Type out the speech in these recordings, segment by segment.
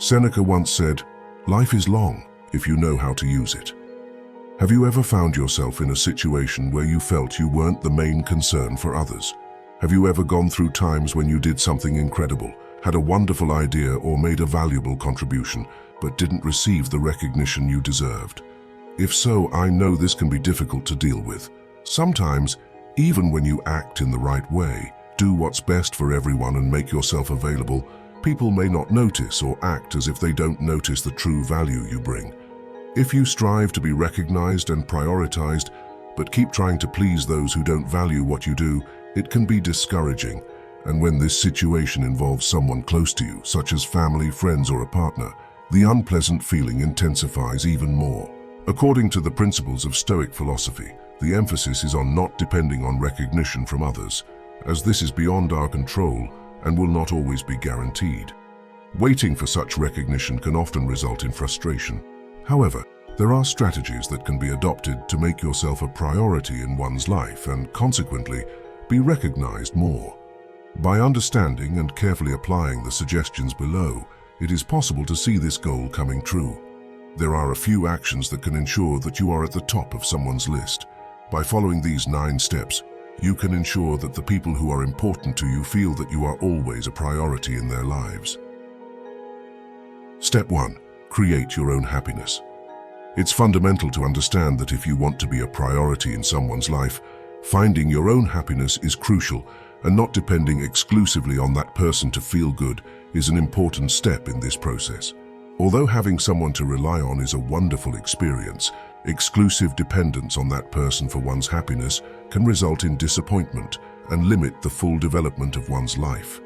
Seneca once said, "Life is long if you know how to use it." Have you ever found yourself in a situation where you felt you weren't the main concern for others? Have you ever gone through times when you did something incredible, had a wonderful idea or made a valuable contribution, but didn't receive the recognition you deserved? If so, I know this can be difficult to deal with. Sometimes, even when you act in the right way, do what's best for everyone and make yourself available, people may not notice or act as if they don't notice the true value you bring. If you strive to be recognized and prioritized, but keep trying to please those who don't value what you do, it can be discouraging. And when this situation involves someone close to you, such as family, friends, or a partner, the unpleasant feeling intensifies even more. According to the principles of Stoic philosophy, the emphasis is on not depending on recognition from others, as this is beyond our control and will not always be guaranteed. Waiting for such recognition can often result in frustration. However, there are strategies that can be adopted to make yourself a priority in one's life and, consequently, be recognized more. By understanding and carefully applying the suggestions below, it is possible to see this goal coming true. There are a few actions that can ensure that you are at the top of someone's list. By following these 9 steps, you can ensure that the people who are important to you feel that you are always a priority in their lives. Step 1. Create your own happiness. It's fundamental to understand that if you want to be a priority in someone's life, finding your own happiness is crucial, and not depending exclusively on that person to feel good is an important step in this process. Although having someone to rely on is a wonderful experience, exclusive dependence on that person for one's happiness can result in disappointment and limit the full development of one's life.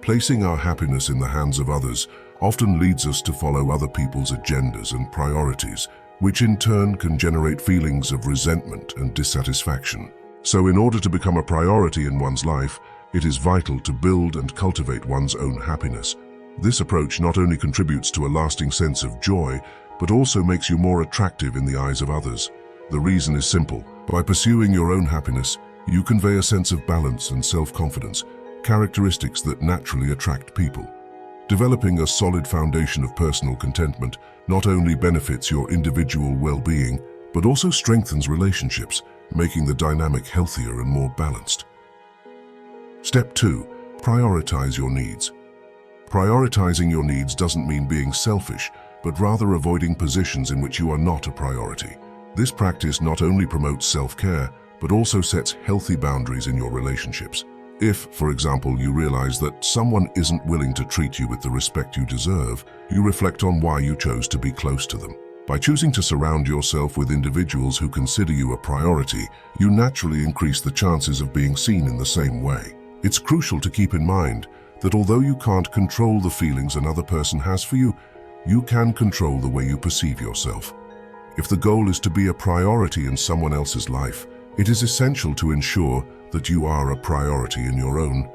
Placing our happiness in the hands of others often leads us to follow other people's agendas and priorities, which in turn can generate feelings of resentment and dissatisfaction. So in order to become a priority in one's life, it is vital to build and cultivate one's own happiness. This approach not only contributes to a lasting sense of joy, but also makes you more attractive in the eyes of others. The reason is simple. By pursuing your own happiness, you convey a sense of balance and self-confidence, characteristics that naturally attract people. Developing a solid foundation of personal contentment not only benefits your individual well-being, but also strengthens relationships, making the dynamic healthier and more balanced. Step 2. Prioritize your needs. Prioritizing your needs doesn't mean being selfish, but rather avoiding positions in which you are not a priority. This practice not only promotes self-care, but also sets healthy boundaries in your relationships. If, for example, you realize that someone isn't willing to treat you with the respect you deserve, you reflect on why you chose to be close to them. By choosing to surround yourself with individuals who consider you a priority, you naturally increase the chances of being seen in the same way. It's crucial to keep in mind that although you can't control the feelings another person has for you, you can control the way you perceive yourself. If the goal is to be a priority in someone else's life, it is essential to ensure that you are a priority in your own.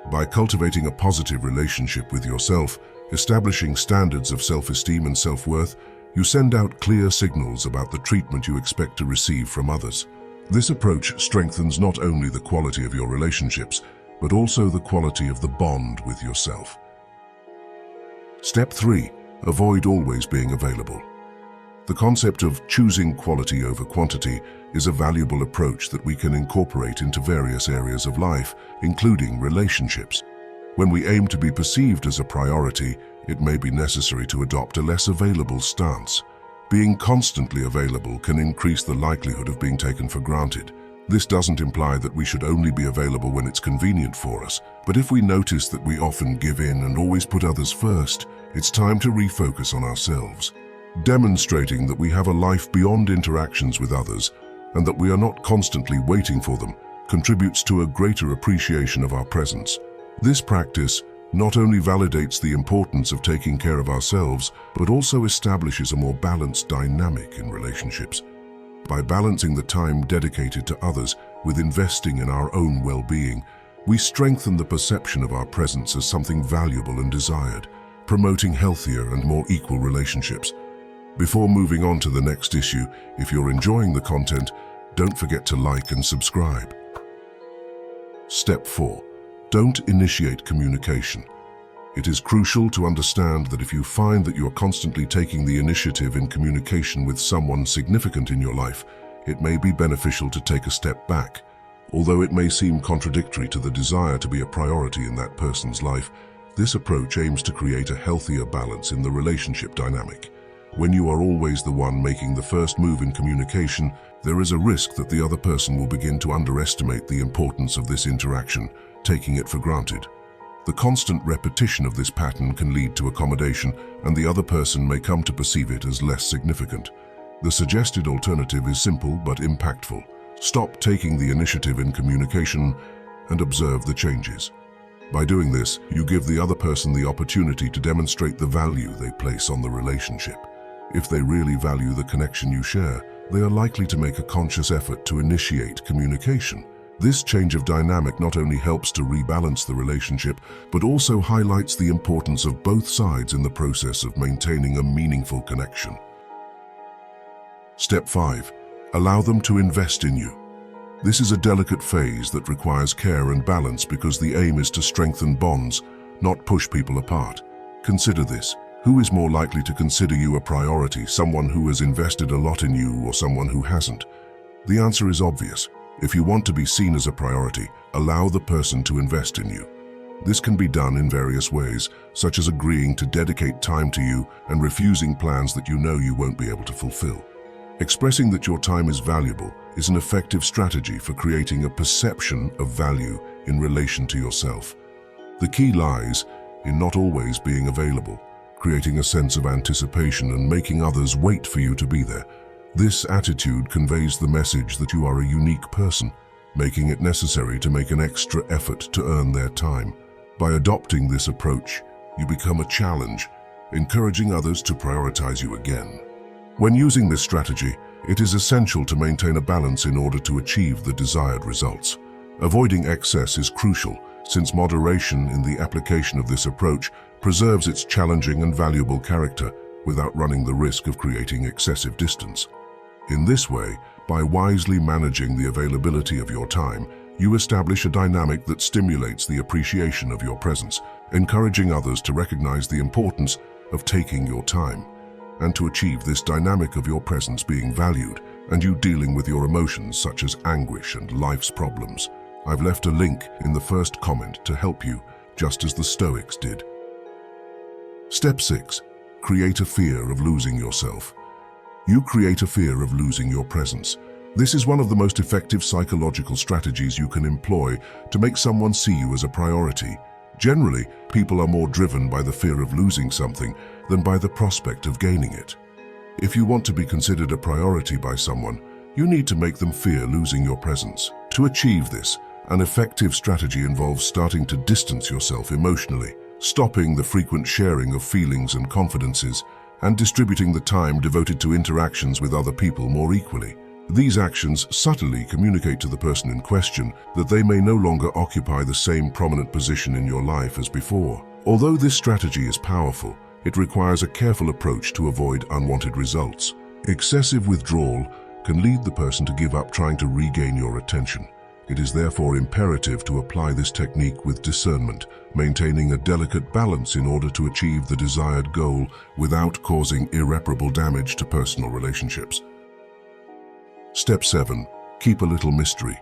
By cultivating a positive relationship with yourself, establishing standards of self-esteem and self-worth, you send out clear signals about the treatment you expect to receive from others. This approach strengthens not only the quality of your relationships, but also the quality of the bond with yourself. Step 3. Avoid always being available. The concept of choosing quality over quantity is a valuable approach that we can incorporate into various areas of life, including relationships. When we aim to be perceived as a priority, it may be necessary to adopt a less available stance. Being constantly available can increase the likelihood of being taken for granted. This doesn't imply that we should only be available when it's convenient for us, but if we notice that we often give in and always put others first, it's time to refocus on ourselves. Demonstrating that we have a life beyond interactions with others and that we are not constantly waiting for them contributes to a greater appreciation of our presence. This practice not only validates the importance of taking care of ourselves, but also establishes a more balanced dynamic in relationships. By balancing the time dedicated to others with investing in our own well-being, we strengthen the perception of our presence as something valuable and desired, promoting healthier and more equal relationships. Before moving on to the next issue, if you're enjoying the content, don't forget to like and subscribe. Step 4. Don't initiate communication. It is crucial to understand that if you find that you are constantly taking the initiative in communication with someone significant in your life, it may be beneficial to take a step back. Although it may seem contradictory to the desire to be a priority in that person's life, this approach aims to create a healthier balance in the relationship dynamic. When you are always the one making the first move in communication, there is a risk that the other person will begin to underestimate the importance of this interaction, taking it for granted. The constant repetition of this pattern can lead to accommodation, and the other person may come to perceive it as less significant. The suggested alternative is simple but impactful. Stop taking the initiative in communication and observe the changes. By doing this, you give the other person the opportunity to demonstrate the value they place on the relationship. If they really value the connection you share, they are likely to make a conscious effort to initiate communication. This change of dynamic not only helps to rebalance the relationship, but also highlights the importance of both sides in the process of maintaining a meaningful connection. Step 5. Allow them to invest in you. This is a delicate phase that requires care and balance because the aim is to strengthen bonds, not push people apart. Consider this. Who is more likely to consider you a priority, someone who has invested a lot in you or someone who hasn't? The answer is obvious. If you want to be seen as a priority, allow the person to invest in you. This can be done in various ways, such as agreeing to dedicate time to you and refusing plans that you know you won't be able to fulfill. Expressing that your time is valuable is an effective strategy for creating a perception of value in relation to yourself. The key lies in not always being available, creating a sense of anticipation and making others wait for you to be there. This attitude conveys the message that you are a unique person, making it necessary to make an extra effort to earn their time. By adopting this approach, you become a challenge, encouraging others to prioritize you again. When using this strategy, it is essential to maintain a balance in order to achieve the desired results. Avoiding excess is crucial, since moderation in the application of this approach preserves its challenging and valuable character without running the risk of creating excessive distance. In this way, by wisely managing the availability of your time, you establish a dynamic that stimulates the appreciation of your presence, encouraging others to recognize the importance of taking your time. And to achieve this dynamic of your presence being valued and you dealing with your emotions such as anguish and life's problems, I've left a link in the first comment to help you, just as the Stoics did. Step 6. Create a fear of losing yourself. You create a fear of losing your presence. This is one of the most effective psychological strategies you can employ to make someone see you as a priority. Generally, people are more driven by the fear of losing something than by the prospect of gaining it. If you want to be considered a priority by someone, you need to make them fear losing your presence. To achieve this, an effective strategy involves starting to distance yourself emotionally, stopping the frequent sharing of feelings and confidences, and distributing the time devoted to interactions with other people more equally. These actions subtly communicate to the person in question that they may no longer occupy the same prominent position in your life as before. Although this strategy is powerful, it requires a careful approach to avoid unwanted results. Excessive withdrawal can lead the person to give up trying to regain your attention. It is therefore imperative to apply this technique with discernment, maintaining a delicate balance in order to achieve the desired goal without causing irreparable damage to personal relationships. Step 7. Keep a little mystery.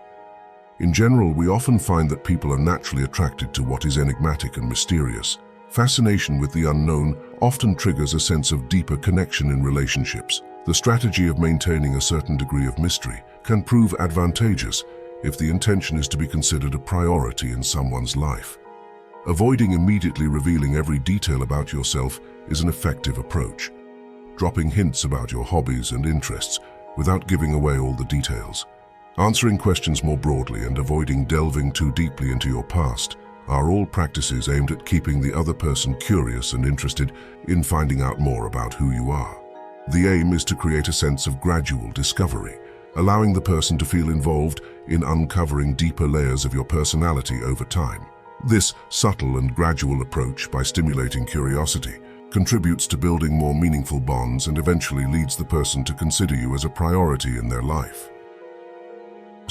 In general, we often find that people are naturally attracted to what is enigmatic and mysterious. Fascination with the unknown often triggers a sense of deeper connection in relationships. The strategy of maintaining a certain degree of mystery can prove advantageous if the intention is to be considered a priority in someone's life. Avoiding immediately revealing every detail about yourself is an effective approach. Dropping hints about your hobbies and interests without giving away all the details. Answering questions more broadly and avoiding delving too deeply into your past are all practices aimed at keeping the other person curious and interested in finding out more about who you are. The aim is to create a sense of gradual discovery, allowing the person to feel involved in uncovering deeper layers of your personality over time. This subtle and gradual approach, by stimulating curiosity, contributes to building more meaningful bonds and eventually leads the person to consider you as a priority in their life.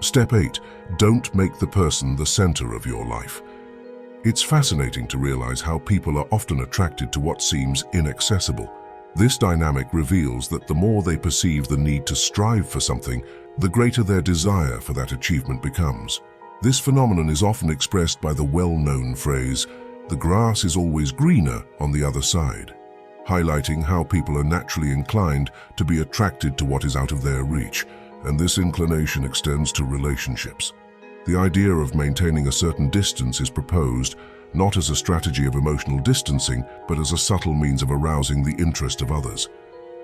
Step 8. Don't make the person the center of your life. It's fascinating to realize how people are often attracted to what seems inaccessible. This dynamic reveals that the more they perceive the need to strive for something, the greater their desire for that achievement becomes. This phenomenon is often expressed by the well-known phrase, "The grass is always greener on the other side," highlighting how people are naturally inclined to be attracted to what is out of their reach, and this inclination extends to relationships. The idea of maintaining a certain distance is proposed not as a strategy of emotional distancing, but as a subtle means of arousing the interest of others.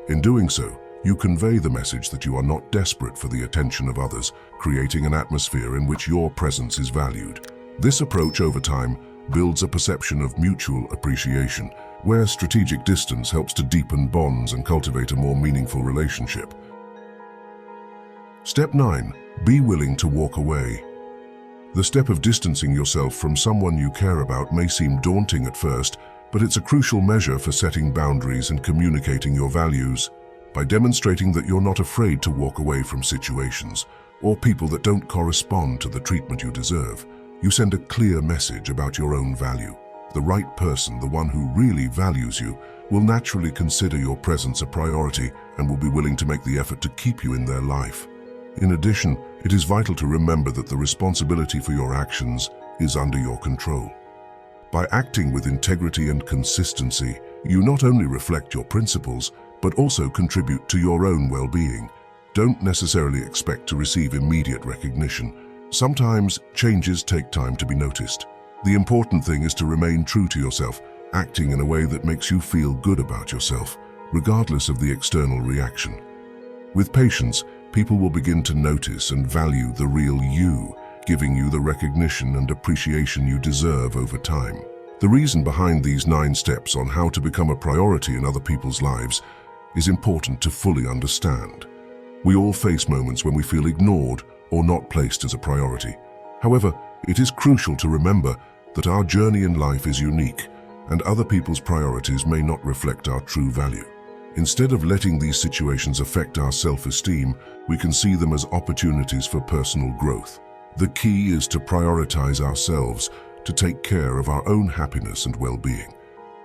In doing so, you convey the message that you are not desperate for the attention of others, creating an atmosphere in which your presence is valued. This approach over time builds a perception of mutual appreciation, where strategic distance helps to deepen bonds and cultivate a more meaningful relationship. Step 9. Be willing to walk away. The step of distancing yourself from someone you care about may seem daunting at first, but it's a crucial measure for setting boundaries and communicating your values. By demonstrating that you're not afraid to walk away from situations or people that don't correspond to the treatment you deserve, you send a clear message about your own value. The right person, the one who really values you, will naturally consider your presence a priority and will be willing to make the effort to keep you in their life. In addition, it is vital to remember that the responsibility for your actions is under your control. By acting with integrity and consistency, you not only reflect your principles, but also contribute to your own well-being. Don't necessarily expect to receive immediate recognition. Sometimes changes take time to be noticed. The important thing is to remain true to yourself, acting in a way that makes you feel good about yourself, regardless of the external reaction. With patience, people will begin to notice and value the real you, giving you the recognition and appreciation you deserve over time. The reason behind these 9 steps on how to become a priority in other people's lives is important to fully understand. We all face moments when we feel ignored or not placed as a priority. However, it is crucial to remember that our journey in life is unique, and other people's priorities may not reflect our true value. Instead of letting these situations affect our self-esteem, we can see them as opportunities for personal growth. The key is to prioritize ourselves, to take care of our own happiness and well-being.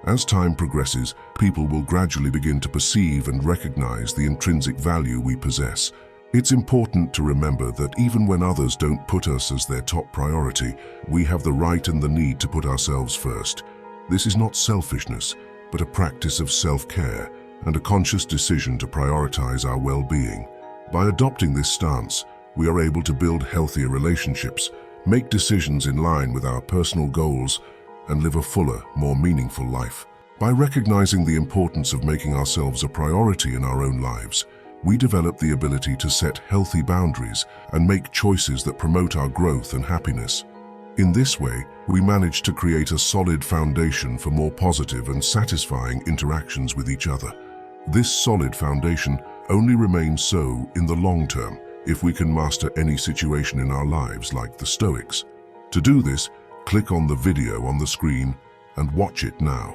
As time progresses, people will gradually begin to perceive and recognize the intrinsic value we possess. It's important to remember that even when others don't put us as their top priority, we have the right and the need to put ourselves first. This is not selfishness, but a practice of self-care and a conscious decision to prioritize our well-being. By adopting this stance, we are able to build healthier relationships, make decisions in line with our personal goals, and live a fuller, more meaningful life. By recognizing the importance of making ourselves a priority in our own lives, we develop the ability to set healthy boundaries and make choices that promote our growth and happiness. In this way, we manage to create a solid foundation for more positive and satisfying interactions with each other. This solid foundation only remains so in the long term if we can master any situation in our lives like the Stoics. To do this, click on the video on the screen and watch it now.